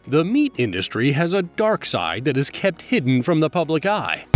The meat industry has a dark side that is kept hidden from the public eye.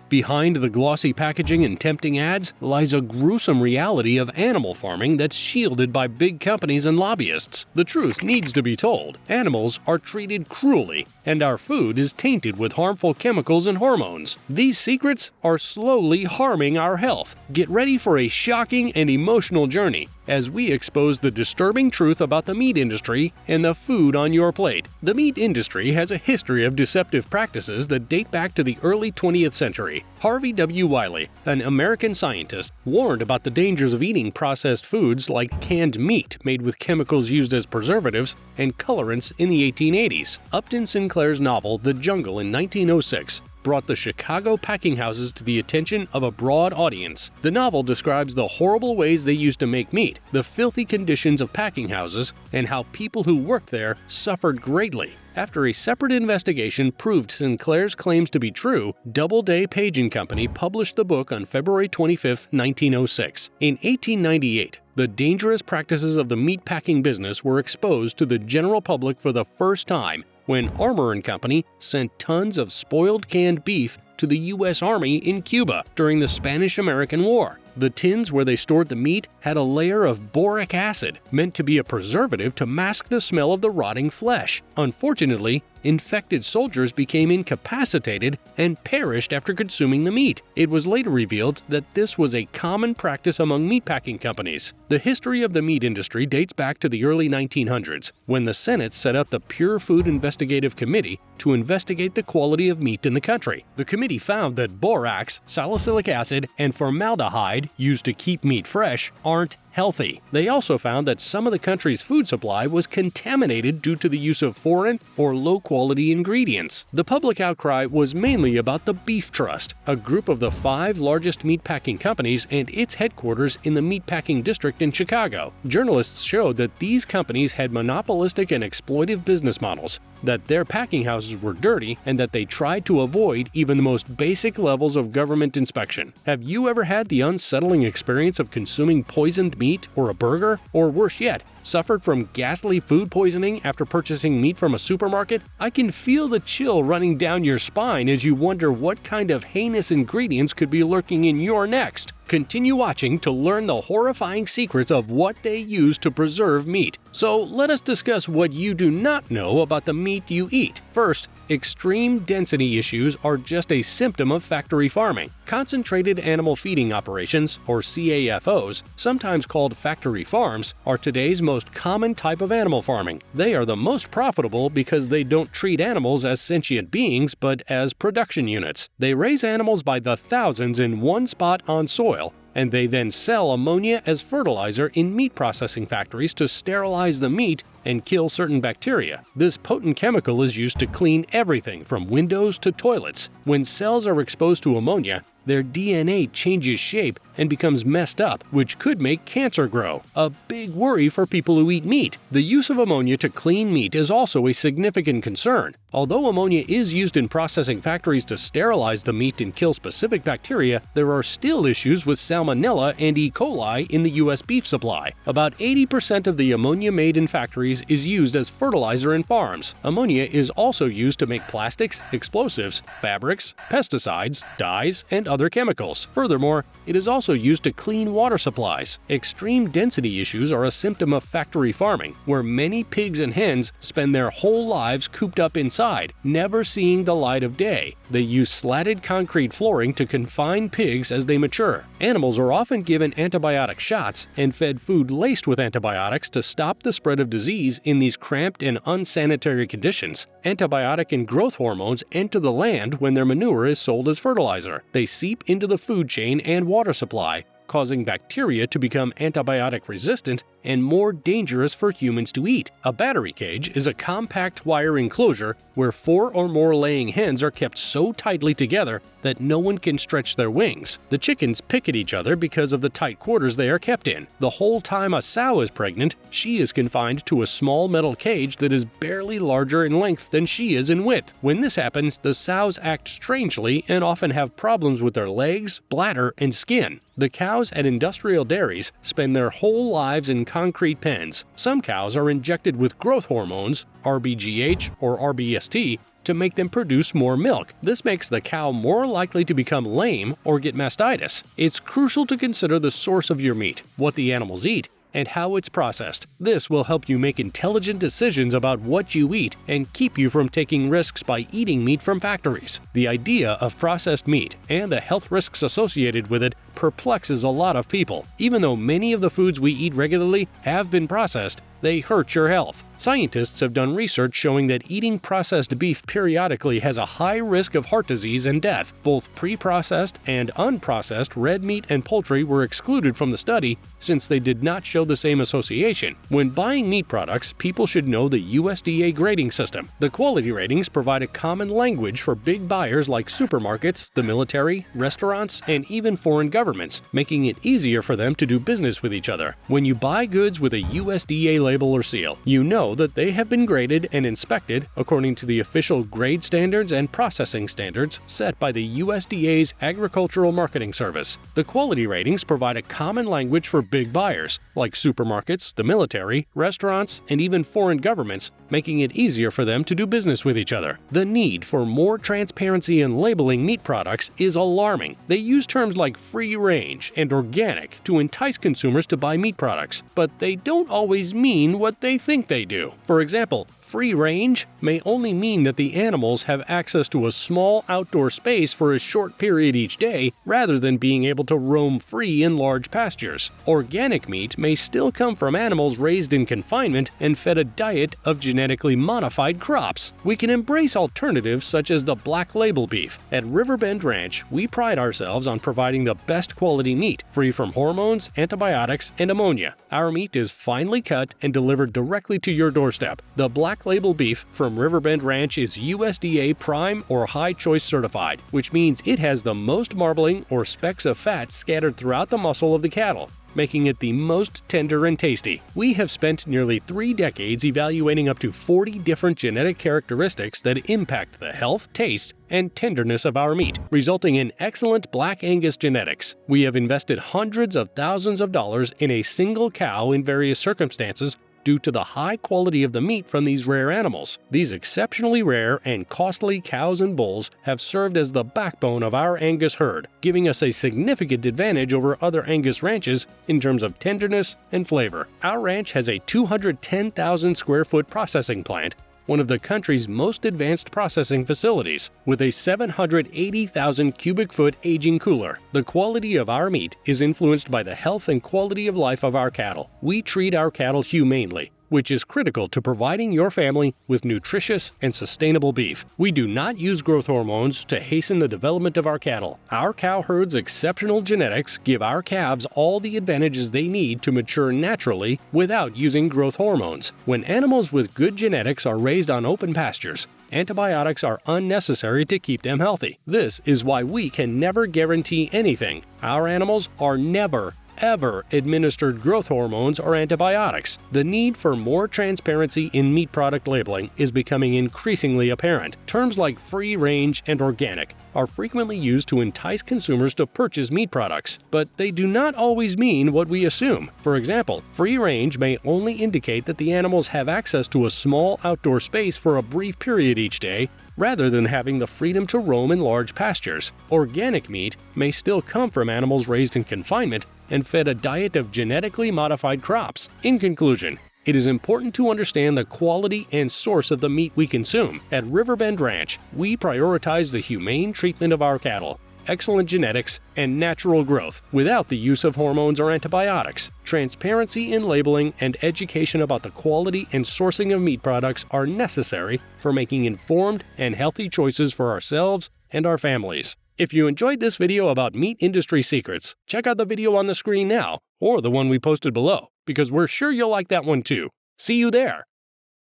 Behind the glossy packaging and tempting ads lies a gruesome reality of animal farming that's shielded by big companies and lobbyists. The truth needs to be told. Animals are treated cruelly, and our food is tainted with harmful chemicals and hormones. These secrets are slowly harming our health. Get ready for a shocking and emotional journey as we expose the disturbing truth about the meat industry and the food on your plate. The meat industry has a history of deceptive practices that date back to the early 20th century. Harvey W. Wiley, an American scientist, warned about the dangers of eating processed foods like canned meat made with chemicals used as preservatives and colorants in the 1880s. Upton Sinclair's novel The Jungle in 1906 brought the Chicago packing houses to the attention of a broad audience. The novel describes the horrible ways they used to make meat, the filthy conditions of packing houses, and how people who worked there suffered greatly. After a separate investigation proved Sinclair's claims to be true, Doubleday, Page & Company published the book on February 25, 1906. In 1898, the dangerous practices of the meatpacking business were exposed to the general public for the first time when Armour & Company sent tons of spoiled canned beef to the U.S. Army in Cuba during the Spanish-American War. The tins where they stored the meat had a layer of boric acid, meant to be a preservative to mask the smell of the rotting flesh. Unfortunately, infected soldiers became incapacitated and perished after consuming the meat. It was later revealed that this was a common practice among meatpacking companies. The history of the meat industry dates back to the early 1900s, when the Senate set up the Pure Food Investigative Committee to investigate the quality of meat in the country. The committee found that borax, salicylic acid, and formaldehyde used to keep meat fresh aren't healthy. They also found that some of the country's food supply was contaminated due to the use of foreign or low-quality ingredients. The public outcry was mainly about the Beef Trust, a group of the 5 largest meatpacking companies and its headquarters in the meatpacking district in Chicago. Journalists showed that these companies had monopolistic and exploitive business models, that their packing houses were dirty, and that they tried to avoid even the most basic levels of government inspection. Have you ever had the unsettling experience of consuming poisoned meat or a burger? Or worse yet, suffered from ghastly food poisoning after purchasing meat from a supermarket? I can feel the chill running down your spine as you wonder what kind of heinous ingredients could be lurking in your next. Continue watching to learn the horrifying secrets of what they use to preserve meat. So let us discuss what you do not know about the meat you eat. First, extreme density issues are just a symptom of factory farming. Concentrated animal feeding operations, or CAFOs, sometimes called factory farms, are today's most common type of animal farming. They are the most profitable because they don't treat animals as sentient beings but as production units. They raise animals by the thousands in one spot on soil, and they then sell ammonia as fertilizer in meat processing factories to sterilize the meat and kill certain bacteria. This potent chemical is used to clean everything from windows to toilets. When cells are exposed to ammonia, their DNA changes shape and becomes messed up, which could make cancer grow. A big worry for people who eat meat. The use of ammonia to clean meat is also a significant concern. Although ammonia is used in processing factories to sterilize the meat and kill specific bacteria, there are still issues with salmonella and E. coli in the U.S. beef supply. About 80% of the ammonia made in factories is used as fertilizer in farms. Ammonia is also used to make plastics, explosives, fabrics, pesticides, dyes, and other chemicals. Furthermore, it is also used to clean water supplies. Extreme density issues are a symptom of factory farming, where many pigs and hens spend their whole lives cooped up inside, never seeing the light of day. They use slatted concrete flooring to confine pigs as they mature. Animals are often given antibiotic shots and fed food laced with antibiotics to stop the spread of disease in these cramped and unsanitary conditions. Antibiotic and growth hormones enter the land when their manure is sold as fertilizer. They seep into the food chain and water supply, causing bacteria to become antibiotic resistant and more dangerous for humans to eat. A battery cage is a compact wire enclosure where 4 or more laying hens are kept so tightly together that no one can stretch their wings. The chickens pick at each other because of the tight quarters they are kept in. The whole time a sow is pregnant, she is confined to a small metal cage that is barely larger in length than she is in width. When this happens, the sows act strangely and often have problems with their legs, bladder, and skin. The cows at industrial dairies spend their whole lives in concrete pens. Some cows are injected with growth hormones, RBGH or RBST, to make them produce more milk. This makes the cow more likely to become lame or get mastitis. It's crucial to consider the source of your meat, what the animals eat, and how it's processed. This will help you make intelligent decisions about what you eat and keep you from taking risks by eating meat from factories. The idea of processed meat and the health risks associated with it perplexes a lot of people. Even though many of the foods we eat regularly have been processed, they hurt your health. Scientists have done research showing that eating processed beef periodically has a high risk of heart disease and death. Both pre-processed and unprocessed red meat and poultry were excluded from the study since they did not show the same association. When buying meat products, people should know the USDA grading system. The quality ratings provide a common language for big buyers like supermarkets, the military, restaurants, and even foreign governments, making it easier for them to do business with each other. When you buy goods with a USDA label or seal, you know that they have been graded and inspected according to the official grade standards and processing standards set by the USDA's Agricultural Marketing Service. The quality ratings provide a common language for big buyers, like supermarkets, the military, restaurants, and even foreign governments, making it easier for them to do business with each other. The need for more transparency in labeling meat products is alarming. They use terms like free range and organic to entice consumers to buy meat products, but they don't always mean what they think they do. For example, free range may only mean that the animals have access to a small outdoor space for a short period each day, rather than being able to roam free in large pastures. Organic meat may still come from animals raised in confinement and fed a diet of genetically modified crops. We can embrace alternatives such as the black label beef. At Riverbend Ranch, we pride ourselves on providing the best quality meat, free from hormones, antibiotics, and ammonia. Our meat is finely cut and delivered directly to your doorstep. The black label beef from Riverbend Ranch is USDA Prime or High Choice certified, which means it has the most marbling or specks of fat scattered throughout the muscle of the cattle, making it the most tender and tasty. We have spent nearly 3 decades evaluating up to 40 different genetic characteristics that impact the health, taste, and tenderness of our meat, resulting in excellent Black Angus genetics. We have invested hundreds of thousands of dollars in a single cow in various circumstances due to the high quality of the meat from these rare animals. These exceptionally rare and costly cows and bulls have served as the backbone of our Angus herd, giving us a significant advantage over other Angus ranches in terms of tenderness and flavor. Our ranch has a 210,000 square foot processing plant, one of the country's most advanced processing facilities, with a 780,000 cubic foot aging cooler. The quality of our meat is influenced by the health and quality of life of our cattle. We treat our cattle humanely, which is critical to providing your family with nutritious and sustainable beef. We do not use growth hormones to hasten the development of our cattle. Our cow herd's exceptional genetics give our calves all the advantages they need to mature naturally without using growth hormones. When animals with good genetics are raised on open pastures, antibiotics are unnecessary to keep them healthy. This is why we can never guarantee anything. Our animals are never administered growth hormones or antibiotics. The need for more transparency in meat product labeling is becoming increasingly apparent. Terms like free range and organic are frequently used to entice consumers to purchase meat products, but they do not always mean what we assume. For example, free range may only indicate that the animals have access to a small outdoor space for a brief period each day, rather than having the freedom to roam in large pastures. Organic meat may still come from animals raised in confinement and fed a diet of genetically modified crops. In conclusion, it is important to understand the quality and source of the meat we consume. At Riverbend Ranch, we prioritize the humane treatment of our cattle, excellent genetics, and natural growth without the use of hormones or antibiotics. Transparency in labeling and education about the quality and sourcing of meat products are necessary for making informed and healthy choices for ourselves and our families. If you enjoyed this video about meat industry secrets, check out the video on the screen now or the one we posted below, because we're sure you'll like that one too. See you there!